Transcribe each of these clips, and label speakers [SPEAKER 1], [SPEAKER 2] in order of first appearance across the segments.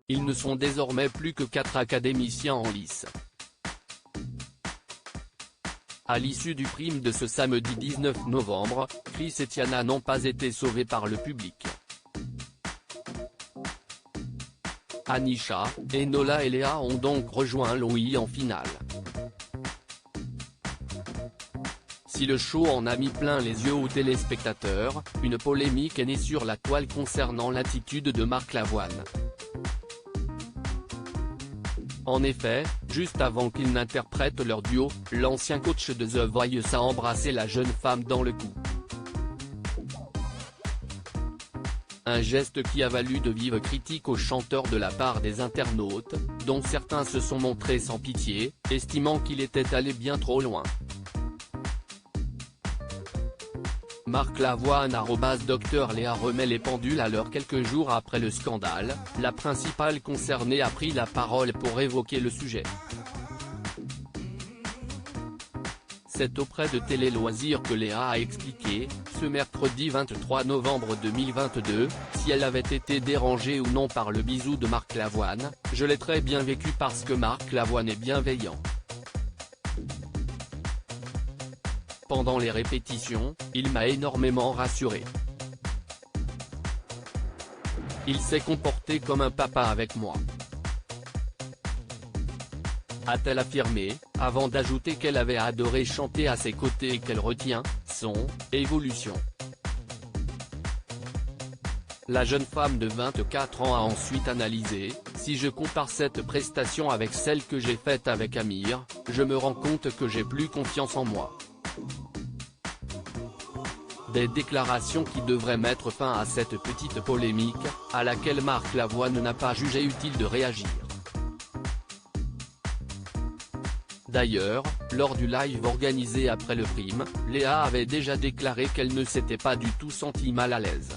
[SPEAKER 1] Ils ne sont désormais plus que 4 académiciens en lice. À l'issue du prime de ce samedi 19 novembre, Chris et Tiana n'ont pas été sauvés par le public. Anisha, Enola et Léa ont donc rejoint Louis en finale. Si le show en a mis plein les yeux aux téléspectateurs, une polémique est née sur la toile concernant l'attitude de Marc Lavoine. En effet, juste avant qu'ils n'interprètent leur duo, l'ancien coach de The Voice a embrassé la jeune femme dans le cou. Un geste qui a valu de vives critiques au chanteur de la part des internautes, dont certains se sont montrés sans pitié, estimant qu'il était allé bien trop loin. Marc Lavoine @Dr Léa remet les pendules à l'heure. Quelques jours après le scandale, la principale concernée a pris la parole pour évoquer le sujet. C'est auprès de Télé Loisirs que Léa a expliqué, ce mercredi 23 novembre 2022, si elle avait été dérangée ou non par le bisou de Marc Lavoine. Je l'ai très bien vécu parce que Marc Lavoine est bienveillant. Pendant les répétitions, il m'a énormément rassuré. Il s'est comporté comme un papa avec moi, a-t-elle affirmé, avant d'ajouter qu'elle avait adoré chanter à ses côtés et qu'elle retient son évolution. La jeune femme de 24 ans a ensuite analysé: si je compare cette prestation avec celle que j'ai faite avec Amir, je me rends compte que j'ai plus confiance en moi. Des déclarations qui devraient mettre fin à cette petite polémique, à laquelle Marc Lavoine n'a pas jugé utile de réagir. D'ailleurs, lors du live organisé après le prime, Léa avait déjà déclaré qu'elle ne s'était pas du tout sentie mal à l'aise.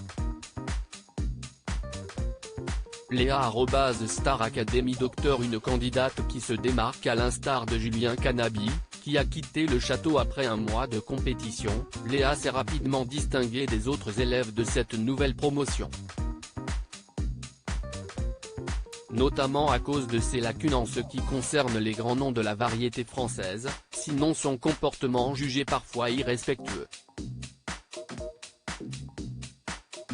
[SPEAKER 1] Léa @Star Academy Docteur, une candidate qui se démarque à l'instar de Julien Canabi, qui a quitté le château après un mois de compétition. Léa s'est rapidement distinguée des autres élèves de cette nouvelle promotion, notamment à cause de ses lacunes en ce qui concerne les grands noms de la variété française, sinon son comportement jugé parfois irrespectueux.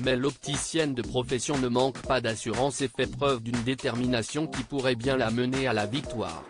[SPEAKER 1] Mais l'opticienne de profession ne manque pas d'assurance et fait preuve d'une détermination qui pourrait bien la mener à la victoire.